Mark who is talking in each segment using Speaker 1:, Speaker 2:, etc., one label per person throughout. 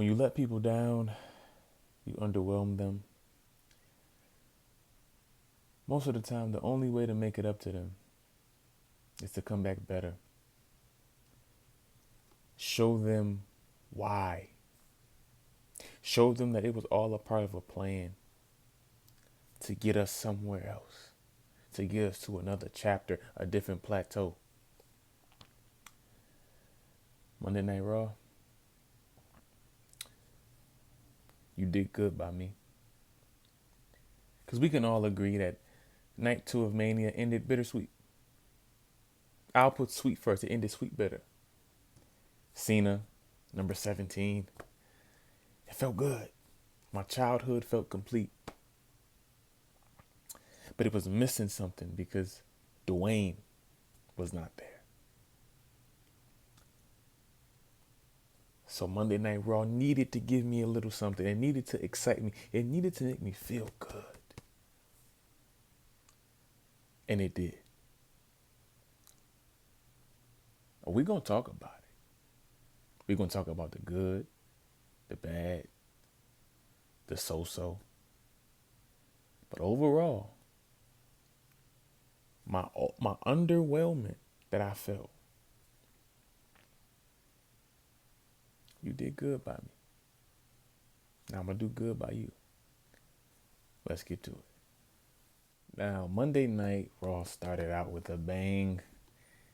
Speaker 1: When you let people down, you underwhelm them. Most of the time, the only way to make it up to them is to come back better. Show them why. Show them that it was all a part of a plan to get us somewhere else, to get us to another chapter, a different plateau. Monday Night Raw, you did good by me. Because we can all agree that night 2 of Mania ended bittersweet. I'll put sweet first. It ended sweet bitter. Cena, number 17. It felt good. My childhood felt complete. But it was missing something because Dwayne was not there. So Monday Night Raw needed to give me a little something. It needed to excite me. It needed to make me feel good. And it did. We're going to talk about it. We're going to talk about the good, the bad, the so-so. But overall, my underwhelmment that I felt, you did good by me. Now I'm going to do good by you. Let's get to it. Now, Monday Night Raw started out with a bang.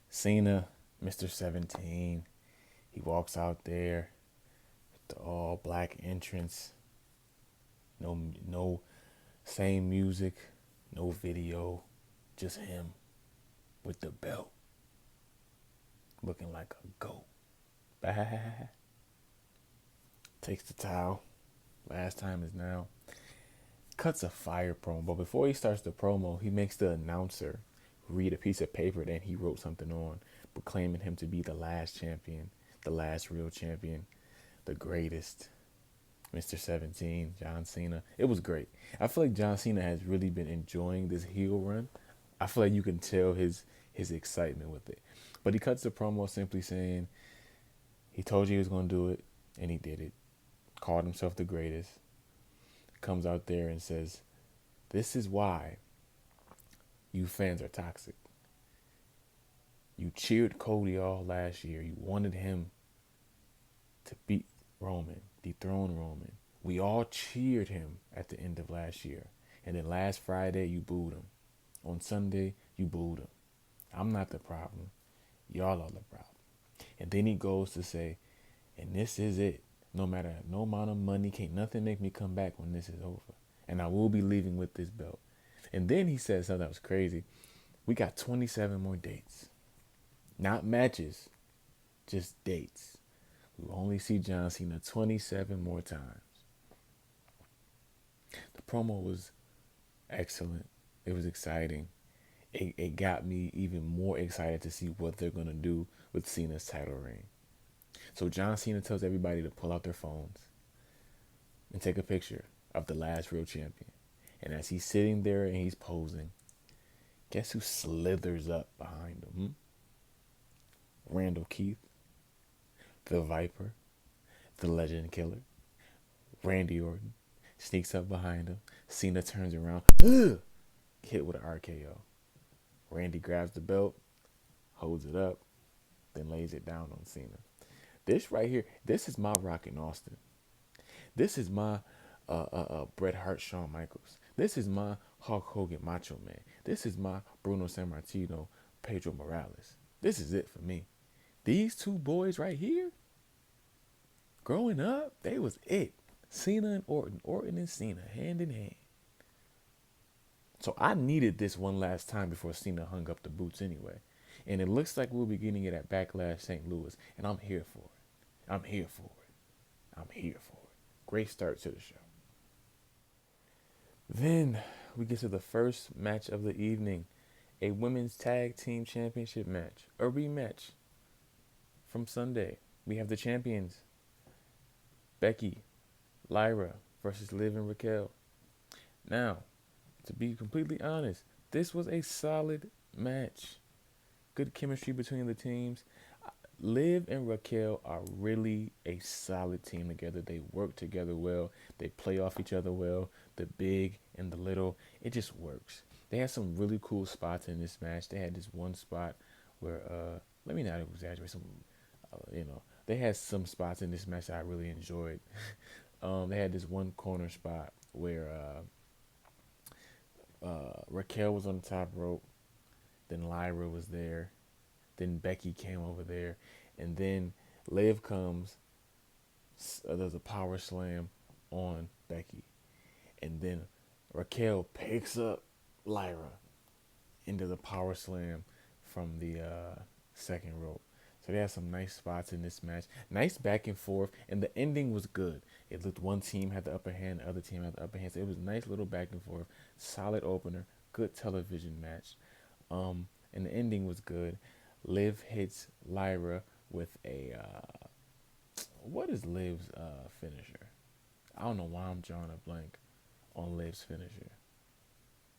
Speaker 1: Cena, Mr. 17, he walks out there with the all black entrance. No same music, no video, just him with the belt, looking like a goat. Bah. Takes the towel. Last time is now. Cuts a fire promo, but before he starts the promo, he makes the announcer read a piece of paper that he wrote something on, proclaiming him to be the last champion, the last real champion, the greatest, Mr. 17, John Cena. It was great. I feel like John Cena has really been enjoying this heel run. I feel like you can tell his excitement with it. But he cuts the promo simply saying he told you he was going to do it, and he did it. Called himself the greatest. Comes out there and says, this is why you fans are toxic. You cheered Cody all last year. You wanted him to beat Roman, dethrone Roman. We all cheered him at the end of last year. And then last Friday, you booed him. On Sunday, you booed him. I'm not the problem. Y'all are the problem. And then he goes to say, and this is it. No matter no amount of money, can't nothing make me come back when this is over. And I will be leaving with this belt. And then he said something that was crazy. We got 27 more dates. Not matches, just dates. We will only see John Cena 27 more times. The promo was excellent. It was exciting. It got me even more excited to see what they're going to do with Cena's title reign. So John Cena tells everybody to pull out their phones and take a picture of the last real champion. And as he's sitting there and he's posing, guess who slithers up behind him? Randall Keith, the Viper, the Legend Killer, Randy Orton, sneaks up behind him. Cena turns around, hit with an RKO. Randy grabs the belt, holds it up, then lays it down on Cena. This right here, this is my Rock in Austin. This is my Bret Hart, Shawn Michaels. This is my Hulk Hogan, Macho Man. This is my Bruno Sammartino, Pedro Morales. This is it for me. These two boys right here, growing up, they was it. Cena and Orton, Orton and Cena, hand in hand. So I needed this one last time before Cena hung up the boots anyway. And it looks like we'll be getting it at Backlash St. Louis. And I'm here for it. I'm here for it. I'm here for it. Great start to the show. Then we get to the first match of the evening. A women's tag team championship match. A rematch from Sunday. We have the champions. Becky, Lyra versus Liv and Raquel. Now, to be completely honest, this was a solid match. Good chemistry between the teams. Liv and Raquel are really a solid team together. They work together well. They play off each other well. The big and the little, it just works. They had some really cool spots in this match. They had this one spot where, let me not exaggerate. They had some spots in this match that I really enjoyed. They had this one corner spot where Raquel was on the top rope, then Lyra was there, then Becky came over there, and then Liv comes. There's a power slam on Becky, and then Raquel picks up Lyra into the power slam from the second rope. So they had some nice spots in this match. Nice back and forth, and the ending was good. It looked one team had the upper hand, the other team had the upper hand. So it was a nice little back and forth, solid opener, good television match. And the ending was good. Liv hits Lyra with a what is Liv's finisher? I don't know why I'm drawing a blank on Liv's finisher.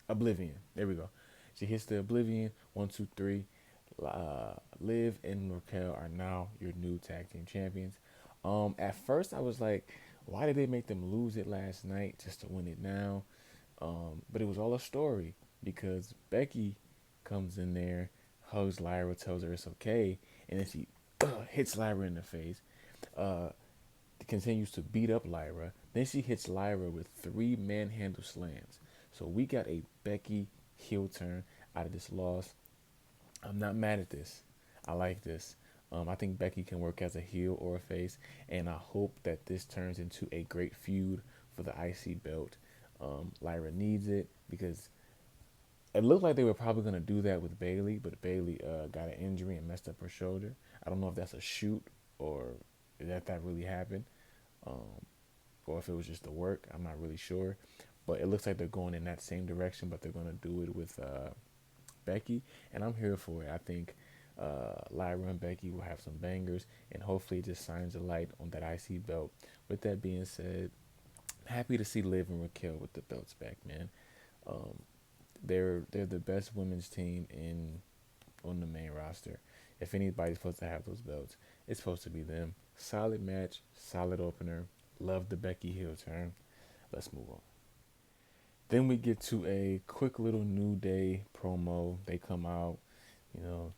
Speaker 1: Oblivion. There we go. She hits the Oblivion. 1, 2, 3. Liv and Raquel are now your new tag team champions. At first I was like, why did they make them lose it last night just to win it now? But it was all a story because Becky comes in there, hugs Lyra, tells her it's okay, and then she hits Lyra in the face. Uh, Continues to beat up Lyra. Then she hits Lyra with 3 manhandle slams. So we got a Becky heel turn out of this loss. I'm not mad at this. I like this. I think Becky can work as a heel or a face, and I hope that this turns into a great feud for the IC belt. Lyra needs it because it looked like they were probably going to do that with Bayley, but Bayley got an injury and messed up her shoulder. I don't know if that's a shoot or that really happened, or if it was just the work. I'm not really sure, but it looks like they're going in that same direction, but they're going to do it with Becky, and I'm here for it. I think Lyra and Becky will have some bangers, and hopefully it just shines a light on that IC belt. With that being said, happy to see Liv and Raquel with the belts back, man. Um, they're the best women's team on the main roster. If anybody's supposed to have those belts, it's supposed to be them. Solid match, solid opener. Love the Becky heel turn. Let's move on. Then we get to a quick little New Day promo. They come out,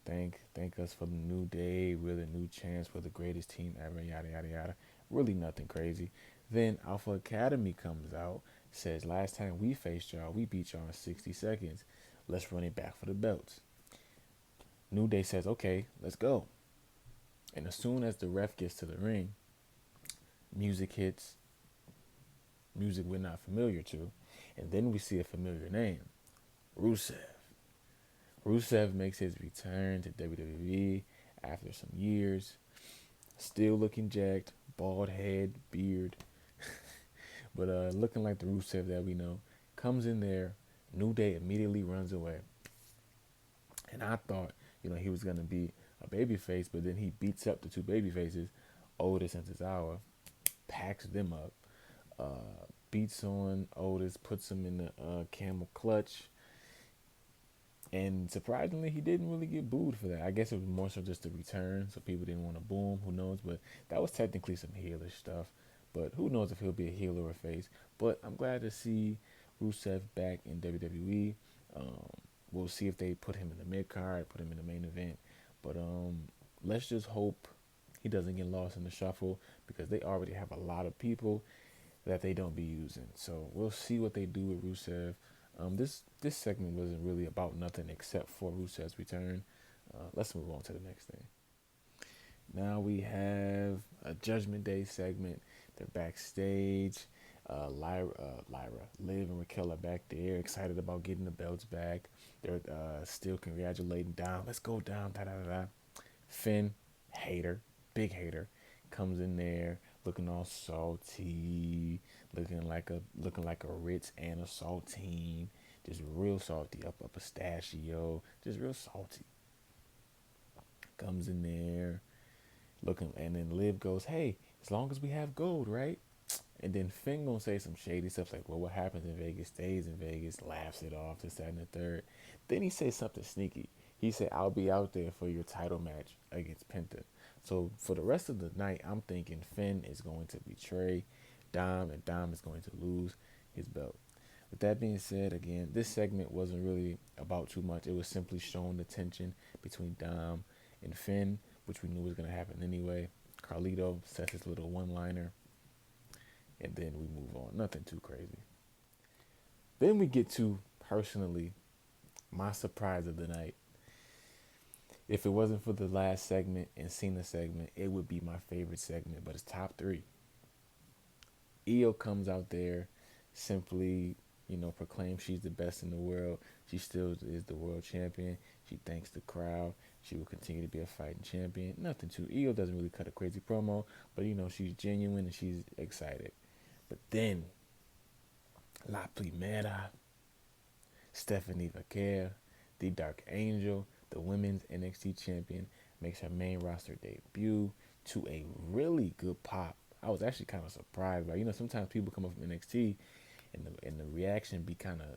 Speaker 1: thank us for the New Day. We're the new chance. We're the greatest team ever. Yada yada yada. Really nothing crazy. Then Alpha Academy comes out, says last time we faced y'all, we beat y'all in 60 seconds. Let's run it back for the belts. New Day says, okay, let's go. And as soon as the ref gets to the ring, music hits. Music we're not familiar to. And then we see a familiar name, Rusev. Rusev makes his return to WWE after some years. Still looking jacked, bald head, beard. But looking like the Rusev that we know. Comes in there, New Day immediately runs away. And I thought, he was going to be a babyface, but then he beats up the 2 babyfaces, Otis and Tozawa, packs them up. Beats on Otis, puts him in the camel clutch, and surprisingly, he didn't really get booed for that. I guess it was more so just a return, so people didn't want to boo him. Who knows? But that was technically some heelish stuff. But who knows if he'll be a heel or a face? But I'm glad to see Rusev back in WWE. We'll see if they put him in the mid card, put him in the main event. But let's just hope he doesn't get lost in the shuffle because they already have a lot of people that they don't be using. So we'll see what they do with Rusev. This segment wasn't really about nothing except for Rusev's return. Let's move on to the next thing. Now we have a Judgment Day segment. They're backstage. Lyra, Liv, and Raquel are back there, excited about getting the belts back. They're still congratulating Dom. Let's go Dom. Da da da da. Finn, hater, big hater, comes in there looking all salty, looking like a Ritz and a saltine, just real salty, up a pistachio, just real salty. Comes in there looking, and then Liv goes, "Hey, as long as we have gold, right?" And then Finn gonna say some shady stuff like, "Well, what happens in Vegas stays in Vegas," laughs it off, this, that, and the third. Then he says something sneaky. He said, "I'll be out there for your title match against Penta." So for the rest of the night, I'm thinking Finn is going to betray Dom, and Dom is going to lose his belt. With that being said, again, this segment wasn't really about too much. It was simply showing the tension between Dom and Finn, which we knew was going to happen anyway. Carlito says his little one-liner, and then we move on. Nothing too crazy. Then we get to, personally, my surprise of the night. If it wasn't for the last segment and Cena segment, it would be my favorite segment, but it's top three. Io comes out there, simply, proclaims she's the best in the world. She still is the world champion. She thanks the crowd. She will continue to be a fighting champion. Nothing too. Io doesn't really cut a crazy promo, but she's genuine and she's excited. But then, La Primera, Stephanie Vaquer, the Dark Angel, the women's NXT champion, makes her main roster debut to a really good pop. I was actually kind of surprised. Like, sometimes people come up from NXT and the reaction be kind of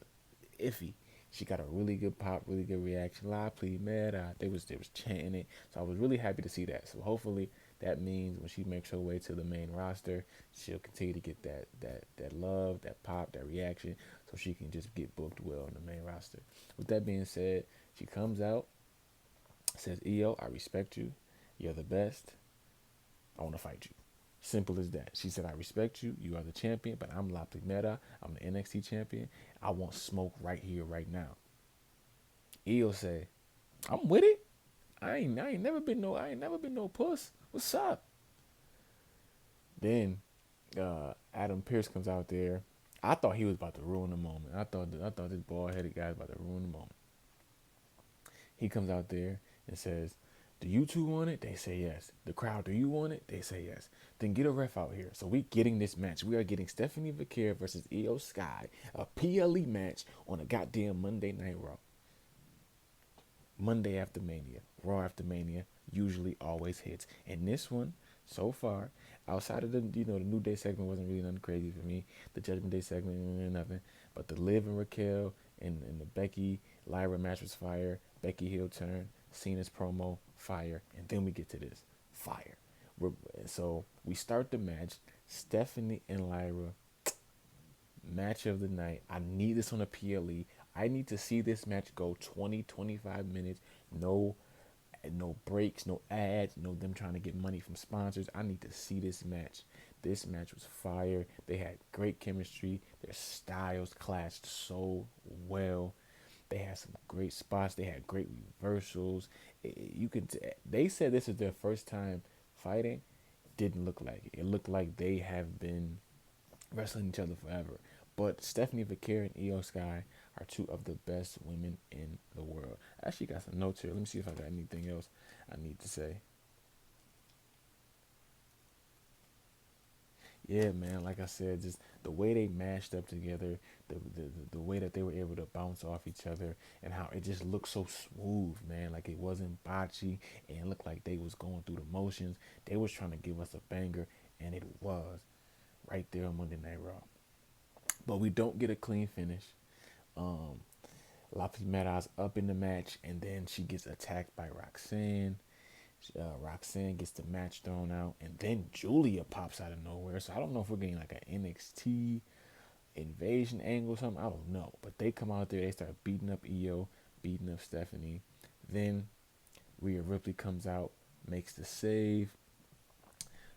Speaker 1: iffy. She got a really good pop, really good reaction. La Primera. They was chanting it. So I was really happy to see that. So hopefully that means when she makes her way to the main roster, she'll continue to get that love, that pop, that reaction, so she can just get booked well on the main roster. With that being said, she comes out, says, Io, I respect you. You're the best. I want to fight you. Simple as that. She said, I respect you. You are the champion, but I'm La Primera. I'm the NXT champion. I want smoke right here, right now. Io say, I'm with it. I ain't never been no puss. What's up? Then Adam Pearce comes out there. I thought he was about to ruin the moment. I thought this bald headed guy was about to ruin the moment. He comes out there and says, do you two want it? They say yes. The crowd, do you want it? They say yes. Then get a ref out here. So we getting this match. We are getting Stephanie Vaquer versus Io Sky, a PLE match on a goddamn Monday Night Raw. Monday after Mania, Raw after Mania, usually always hits. And this one, so far, outside of the New Day segment wasn't really nothing crazy for me. The Judgment Day segment, nothing. But the Liv and Raquel and the Becky Lyra match was fire. Becky heel turn, Cena's promo, fire. And then we get to this, fire. So we start the match. Stephanie and Lyra, match of the night. I need this on a PLE. I need to see this match go 20, 25 minutes. No breaks, no ads, no them trying to get money from sponsors. I need to see this match. This match was fire. They had great chemistry. Their styles clashed so well. They had some great spots. They had great reversals. They said this is their first time fighting. Didn't look like it. It looked like they have been wrestling each other forever. But Stephanie Vaquer and Io Sky are two of the best women in the world. I actually got some notes here. Let me see if I got anything else I need to say. Yeah, man, like I said, just the way they mashed up together, the way that they were able to bounce off each other, and how it just looked so smooth, man. Like it wasn't botchy, and it looked like they was going through the motions. They was trying to give us a banger, and it was right there on Monday Night Raw. But we don't get a clean finish. La Primera's up in the match, and then she gets attacked by Roxanne. Roxanne gets the match thrown out, and then Julia pops out of nowhere. So I don't know if we're getting like an NXT invasion angle or something. I don't know. But they come out there, they start beating up Io, beating up Stephanie. Then Rhea Ripley comes out, makes the save,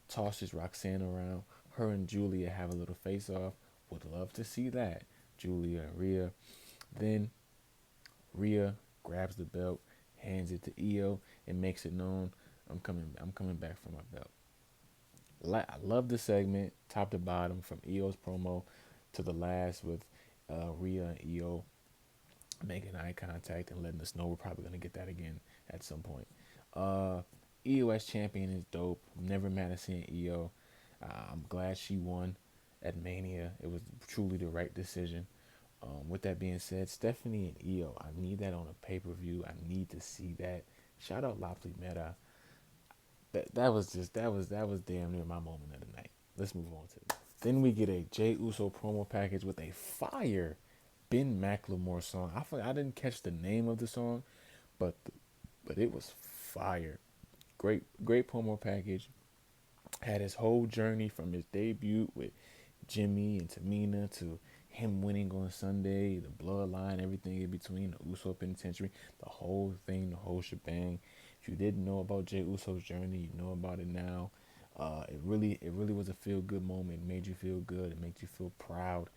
Speaker 1: tosses Roxanne around. Her and Julia have a little face off. Would love to see that. Julia and Rhea. Then Rhea grabs the belt, hands it to Io, and makes it known, I'm coming back for my belt. I love the segment, top to bottom, from Io's promo to the last, with Rhea and Io making eye contact and letting us know we're probably gonna get that again at some point. Io as champion is dope. I'm never mad at seeing Io. I'm glad she won at Mania. It was truly the right decision. With that being said, Stephanie and Io, I need that on a pay-per-view. I need to see that. Shout out La Primera. That was damn near my moment of the night. Let's move on to it. Then we get a Jey Uso promo package with a fire Ben McLemore song. I didn't catch the name of the song, but it was fire. great promo package. Had his whole journey from his debut with Jimmy and Tamina to him winning on Sunday, the bloodline, everything in between, the Uso penitentiary, the whole thing, the whole shebang. If you didn't know about Jey Uso's journey, you know about it now. It really was a feel good moment. It made you feel good. It made you feel proud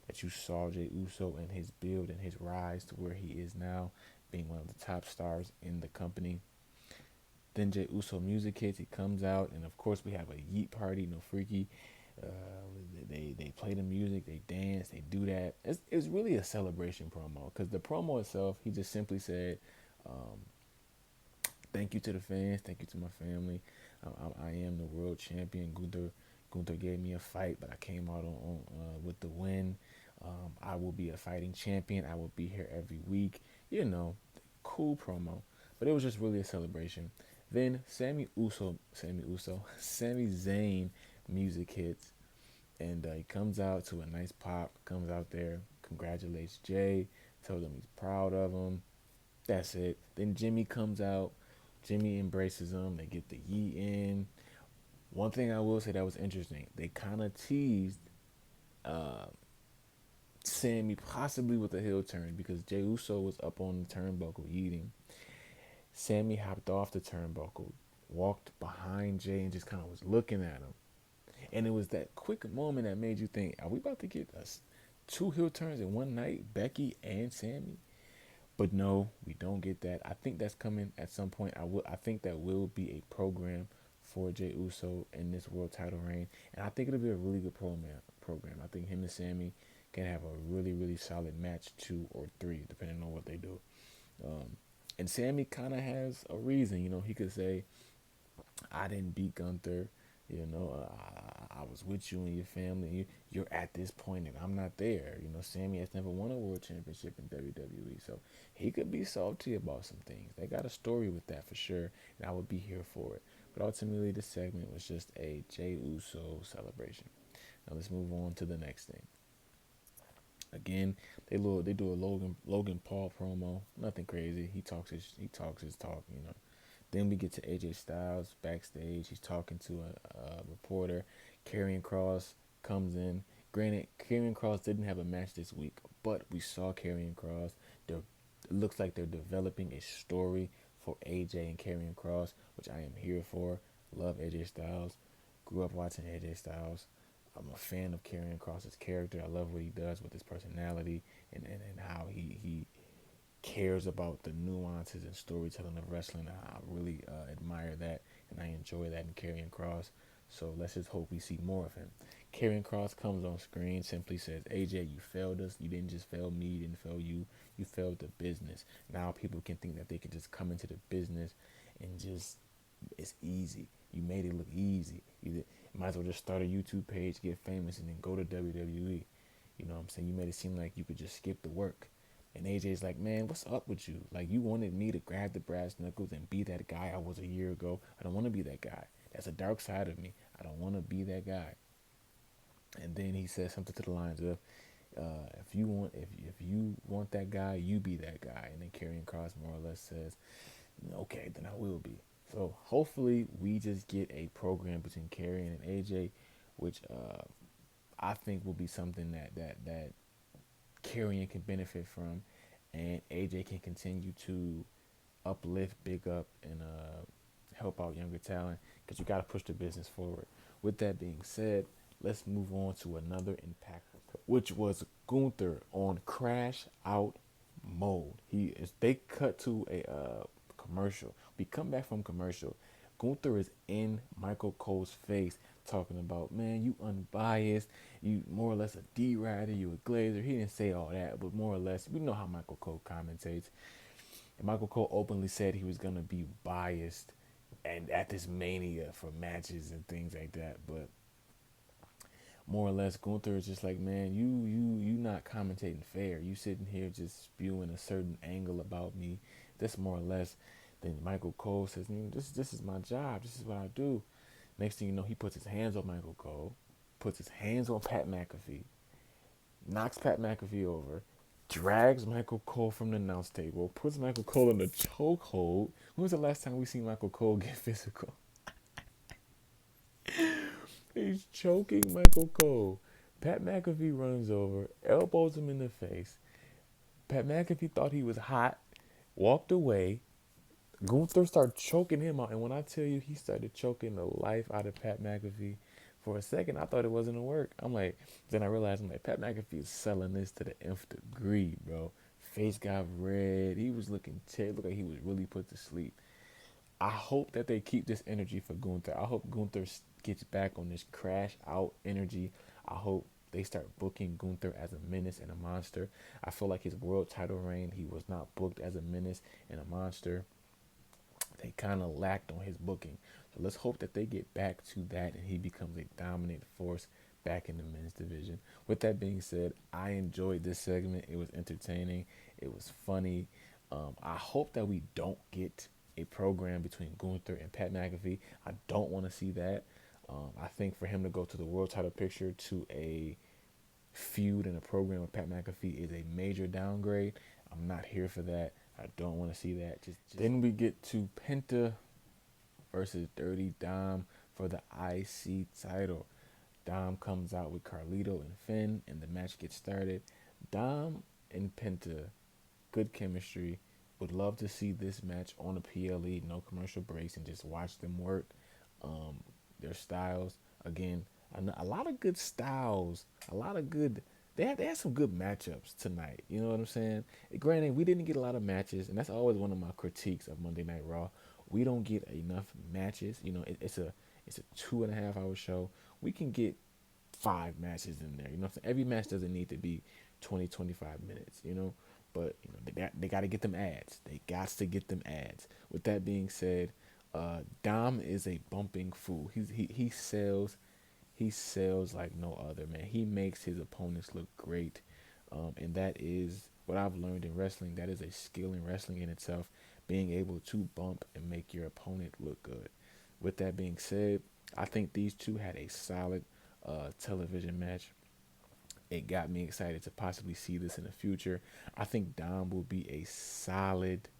Speaker 1: that you saw Jey Uso and his build and his rise to where he is now, being one of the top stars in the company. Then Jey Uso music hits. He comes out, and of course we have a yeet party. No freaky. Uh, they play the music. They dance. They do that. It's really a celebration promo because the promo itself, he just simply said, um, "Thank you to the fans. Thank you to my family. I am the world champion. Gunther gave me a fight, but I came out with the win. I will be a fighting champion. I will be here every week. You know, cool promo. But it was just really a celebration. Then Sami Zayn music hits, and he comes out to a nice pop. Comes out there, congratulates Jay, tells him he's proud of him. That's it. Then Jimmy comes out. Jimmy embraces him. They get the yeet in. One thing I will say that was interesting, they kind of teased uh, Sammy possibly with a heel turn because Jey Uso was up on the turnbuckle yeeting. Sammy hopped off the turnbuckle, walked behind Jay, and just kind of was looking at him. And it was that quick moment that made you think, are we about to get us two heel turns in one night, Becky and Sammy? But no, we don't get that. I think that's coming at some point. I think that will be a program for Jey Uso in this world title reign, and I think it'll be a really good program. I think him and Sammy can have a really solid match, 2 or 3, depending on what they do. And Sammy kind of has a reason. He could say, "I didn't beat Gunther. I was with you and your family. You're at this point, and I'm not there." Sammy has never won a world championship in WWE, so he could be salty about some things. They got a story with that for sure, and I would be here for it. But ultimately, this segment was just a Jey Uso celebration. Now let's move on to the next thing. Again, they do a Logan Paul promo. Nothing crazy. He talks his talk. Then we get to AJ Styles backstage. He's talking to a reporter. Karrion Kross comes in. Granted, Karrion Kross didn't have a match this week, but we saw Karrion Kross. It looks like they're developing a story for AJ and Karrion Kross, which I am here for. Love AJ Styles. Grew up watching AJ Styles. I'm a fan of Karrion Kross's character. I love what he does with his personality and how he cares about the nuances and storytelling of wrestling. I really admire that, and I enjoy that in Karrion Kross. So let's just hope we see more of him. Karrion Kross comes on screen, simply says, "AJ, you failed us. You didn't just fail me. You didn't fail you. You failed the business." Now people can think that they can just come into the business and just, it's easy. You made it look easy. You might as well just start a YouTube page, get famous, and then go to WWE. You know what I'm saying? You made it seem like you could just skip the work. And AJ's like, "Man, what's up with you? Like, you wanted me to grab the brass knuckles and be that guy I was a year ago. I don't want to be that guy. That's a dark side of me. I don't want to be that guy." And then he says something to the lines of, if you want that guy, you be that guy." And then Karrion Kross more or less says, "Okay, then I will be." So hopefully we just get a program between Karrion and AJ, which I think will be something that Karrion can benefit from, and AJ can continue to uplift, big up, and help out younger talent, because you got to push the business forward. With that being said, let's move on to another impact, which was Gunther on Crash Out mode. They cut to a commercial. We come back from commercial. Gunther is in Michael Cole's face talking about, "Man, you unbiased, you more or less a D-rider, you a glazer." He didn't say all that, but more or less, we know how Michael Cole commentates. And Michael Cole openly said he was going to be biased and at this Mania for matches and things like that. But more or less, Gunther is just like, "Man, you not commentating fair. You sitting here just spewing a certain angle about me." That's more or less. Then Michael Cole says, This is my job. This is what I do." Next thing you know, he puts his hands on Michael Cole, puts his hands on Pat McAfee, knocks Pat McAfee over, drags Michael Cole from the announce table, puts Michael Cole in a chokehold. When was the last time we seen Michael Cole get physical? He's choking Michael Cole. Pat McAfee runs over, elbows him in the face. Pat McAfee thought he was hot, walked away. Gunther started choking him out, and when I tell you he started choking the life out of Pat McAfee, for a second I thought it wasn't gonna work. I'm like, then I realized I'm like, Pat McAfee is selling this to the nth degree, bro. Face got red. He was looking terrible. Looked like he was really put to sleep. I hope that they keep this energy for Gunther. I hope Gunther gets back on this crash out energy. I hope they start booking Gunther as a menace and a monster. I feel like his world title reign, he was not booked as a menace and a monster. They kind of lacked on his booking. So let's hope that they get back to that and he becomes a dominant force back in the men's division. With that being said, I enjoyed this segment. It was entertaining. It was funny. I hope that we don't get a program between Gunther and Pat McAfee. I don't want to see that. I think for him to go to the world title picture to a feud and a program with Pat McAfee is a major downgrade. I'm not here for that. I don't want to see that. Just then we get to Penta versus Dirty Dom for the IC title. Dom comes out with Carlito and Finn, and the match gets started. Dom and Penta, good chemistry. Would love to see this match on a PLE, no commercial breaks, and just watch them work. Their styles, again, a lot of good styles, a lot of good. They had some good matchups tonight. You know what I'm saying? Granted, we didn't get a lot of matches, and that's always one of my critiques of Monday Night Raw. We don't get enough matches. You know, it's a 2.5 hour show. We can get 5 matches in there. You know what I'm saying? Every match doesn't need to be 20, 25 minutes, you know? But, you know, they got to get them ads. They got to get them ads. With that being said, Dom is a bumping fool. He sells like no other, man. He makes his opponents look great. And that is what I've learned in wrestling. That is a skill in wrestling in itself, being able to bump and make your opponent look good. With that being said, I think these two had a solid television match. It got me excited to possibly see this in the future. I think Dom will be a solid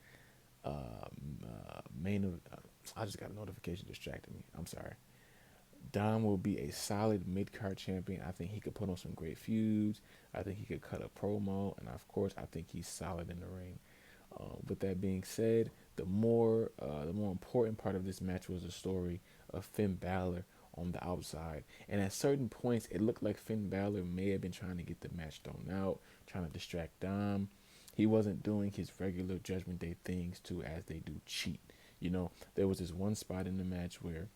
Speaker 1: main. I just got a notification distracting me. I'm sorry. Dom will be a solid mid card champion. I think he could put on some great feuds. I think he could cut a promo, and of course, I think he's solid in the ring. With that being said, the more important part of this match was the story of Finn Balor on the outside. And at certain points, it looked like Finn Balor may have been trying to get the match thrown out, trying to distract Dom. He wasn't doing his regular Judgment Day things too, as they do cheat. You know, there was this one spot in the match where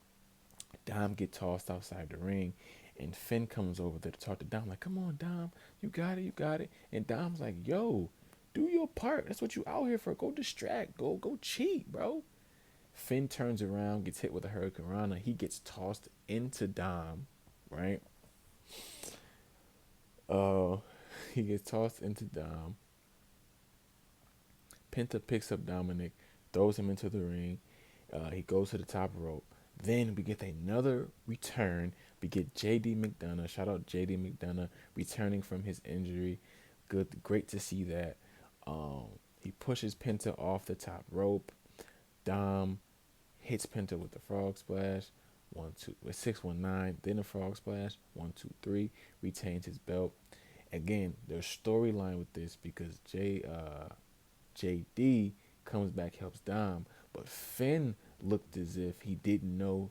Speaker 1: Dom get tossed outside the ring, and Finn comes over there to talk to Dom, like, come on, Dom, you got it, you got it. And Dom's like, yo, do your part. That's what you out here for. Go distract. Go cheat, bro. Finn turns around, gets hit with a Hurricane Rana. He gets tossed into Dom, right? Uh, he gets tossed into Dom. Penta picks up Dominic, throws him into the ring. He goes to the top rope. Then we get another return. We get JD McDonough. Shout out JD McDonough returning from his injury. Great to see that. He pushes Penta off the top rope. Dom hits Penta with the frog splash. 1-2 with 619. Then a frog splash. 1-2-3. Retains his belt. Again, there's storyline with this because JD comes back, helps Dom, but Finn looked as if he didn't know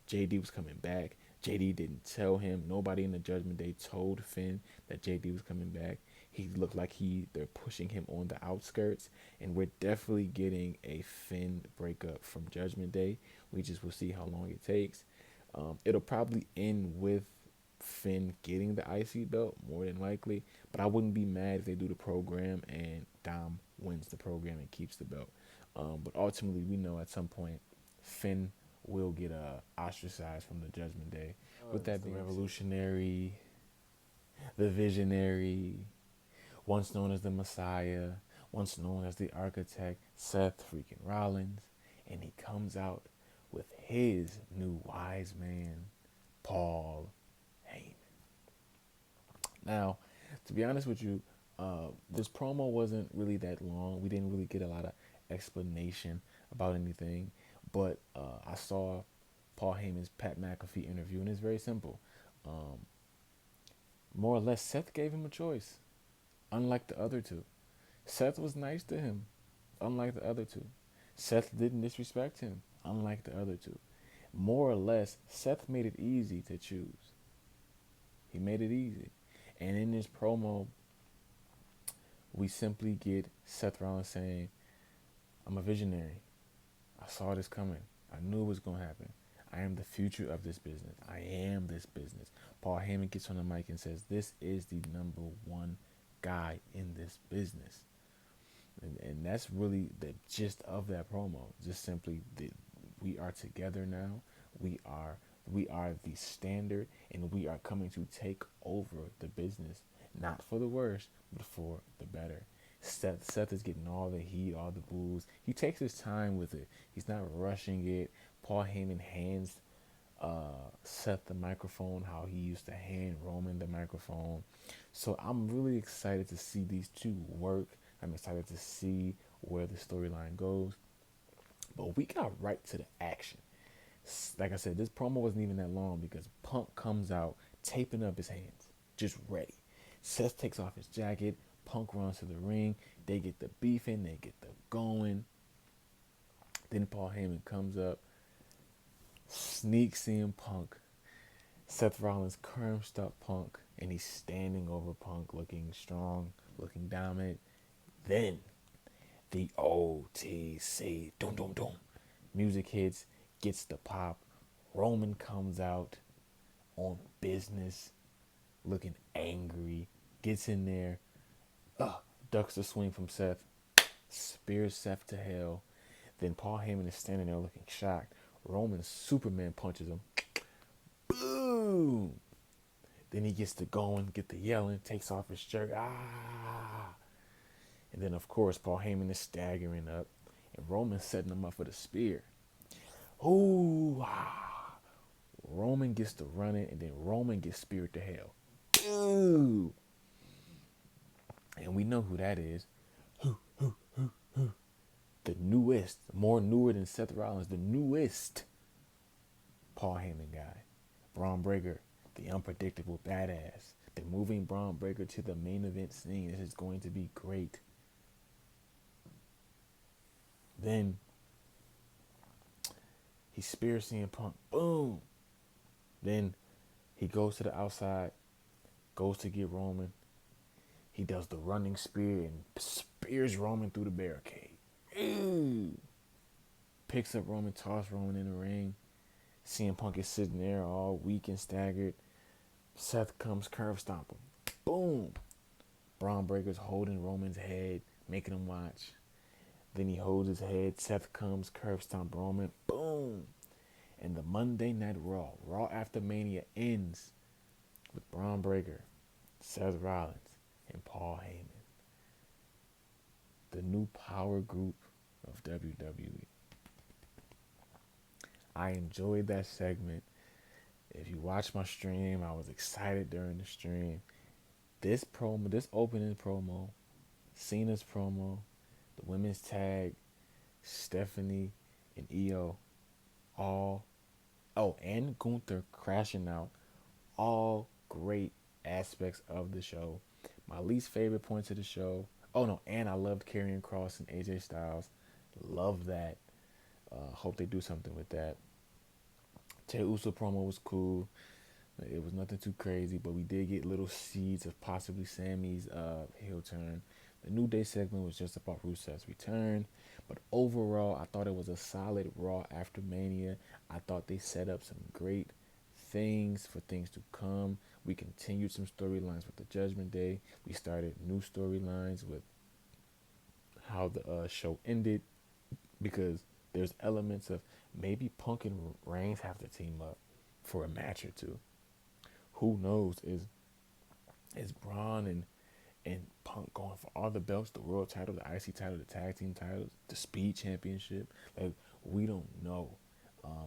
Speaker 1: JD was coming back. JD didn't tell him. Nobody in the Judgment Day told Finn that JD was coming back. He looked like they're pushing him on the outskirts, and we're definitely getting a Finn breakup from Judgment Day. We just will see how long it takes. It'll probably end with Finn getting the IC belt, more than likely, but I wouldn't be mad if they do the program and Dom wins the program and keeps the belt. But ultimately, we know at some point Finn will get ostracized from the Judgment Day. With that being revolutionary, the visionary, once known as the Messiah, once known as the Architect, Seth freaking Rollins, and he comes out with his new wise man, Paul Heyman. Now, to be honest with you, This promo wasn't really that long. We didn't really get a lot of explanation about anything, but I saw Paul Heyman's Pat McAfee interview, and it's very simple. Um, More or less, Seth gave him a choice, unlike the other two. Seth was nice to him, unlike the other two. Seth didn't disrespect him, unlike the other two. More or less, Seth made it easy to choose. He made it easy. And in this promo, we simply get Seth Rollins saying, I'm a visionary. I saw this coming. I knew it was going to happen. I am the future of this business. I am this business. Paul Heyman gets on the mic and says, this is the number one guy in this business. And that's really the gist of that promo. Just simply that we are together now. We are the standard, and we are coming to take over the business, not for the worse, but for the better. Seth is getting all the heat, all the boos. He takes his time with it. He's not rushing it. Paul Heyman hands Seth the microphone, how he used to hand Roman the microphone. So I'm really excited to see these two work. I'm excited to see where the storyline goes. But we got right to the action. Like I said, this promo wasn't even that long because Punk comes out taping up his hands, just ready. Seth takes off his jacket. Punk runs to the ring. They get the beefing. They get the going. Then Paul Heyman comes up, sneaks in Punk. Seth Rollins curves up Punk, and he's standing over Punk, looking strong, looking dominant. Then the OTC, dum dum dum, music hits, gets the pop. Roman comes out on business, looking angry, gets in there, ducks the swing from Seth, spears Seth to hell. Then Paul Heyman is standing there looking shocked. Roman Superman punches him. Boom! Then he gets to going, get the yelling, takes off his shirt. Ah! And then, of course, Paul Heyman is staggering up, and Roman's setting him up for the spear. Ooh! Ah! Roman gets to run it, and then Roman gets speared to hell. Ooh! And we know who that is. The newest, more newer than Seth Rollins, the newest Paul Heyman guy. Braun Breaker, the unpredictable badass. They're moving Braun Breaker to the main event scene. This is going to be great. Then he spears CM Punk. Boom. Then he goes to the outside, goes to get Roman. He does the running spear and spears Roman through the barricade. Ooh. Picks up Roman, tosses Roman in the ring. CM Punk is sitting there all weak and staggered. Seth comes, curve stomp him. Boom. Braun Breaker's holding Roman's head, making him watch. Then he holds his head. Seth comes, curve stomp Roman. Boom. And the Monday Night Raw after Mania ends with Braun Breaker, Seth Rollins, and Paul Heyman. The new power group of WWE. I enjoyed that segment. If you watch my stream, I was excited during the stream. This promo, this opening promo, Cena's promo, the women's tag, Stephanie and Io, and Gunther crashing out, all great aspects of the show. My least favorite points of the show. Oh no, and I loved Karrion Kross and AJ Styles. Love that. Hope they do something with that. Jey Uso promo was cool. It was nothing too crazy, but we did get little seeds of possibly Sammy's heel turn. The New Day segment was just about Rusev's return. But overall, I thought it was a solid Raw after Mania. I thought they set up some great things for things to come. We continued some storylines with the Judgment Day. We started new storylines with how the show ended, because there's elements of maybe Punk and Reigns have to team up for a match or two. Who knows? Is Braun and Punk going for all the belts, the world title, the IC title, the tag team titles, the Speed Championship? Like, we don't know.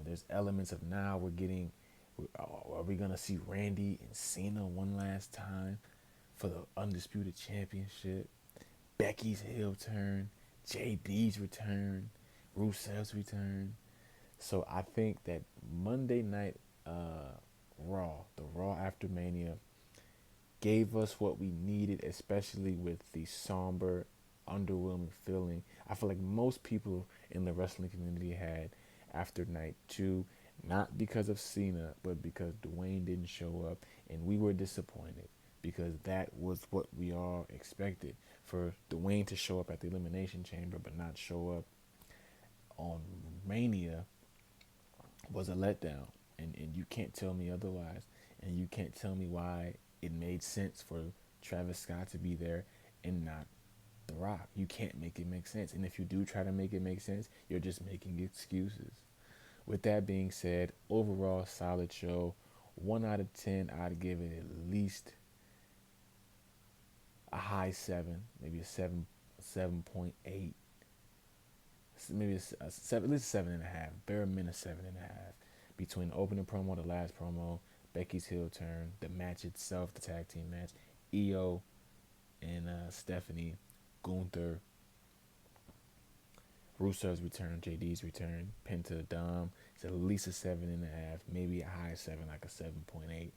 Speaker 1: There's elements of now we're getting. Are we gonna see Randy and Cena one last time for the Undisputed Championship. Becky's heel turn, JD's return, Rusev's return. So I think that Monday night Raw, the Raw after Mania, gave us what we needed, especially with the somber, underwhelming feeling I feel like most people in the wrestling community had after night two, not because of Cena, but because Dwayne didn't show up, and we were disappointed because that was what we all expected for Dwayne to show up at the Elimination Chamber but not show up on Mania was a letdown, and you can't tell me otherwise, and you can't tell me why it made sense for Travis Scott to be there and not The Rock. You can't make it make sense, and if you do try to make it make sense, you're just making excuses. With that being said, overall solid show. 1 out of 10, I'd give it at least a high 7, maybe a 7.8, maybe a 7, at least 7.5, bare minimum 7.5. Between the opening promo, the last promo, Becky's heel turn, the match itself, the tag team match, Io and Stephanie, Gunther, Rusev's return, JD's return, Penta Dom. It's at least a 7.5, maybe a high 7, like a 7.8.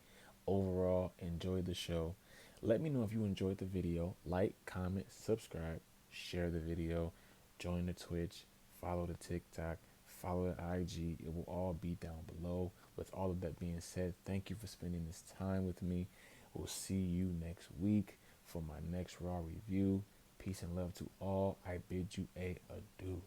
Speaker 1: Overall, enjoyed the show. Let me know if you enjoyed the video. Like, comment, subscribe, share the video, join the Twitch, follow the TikTok, follow the IG. It will all be down below. With all of that being said, thank you for spending this time with me. We'll see you next week for my next Raw review. Peace and love to all. I bid you a adieu.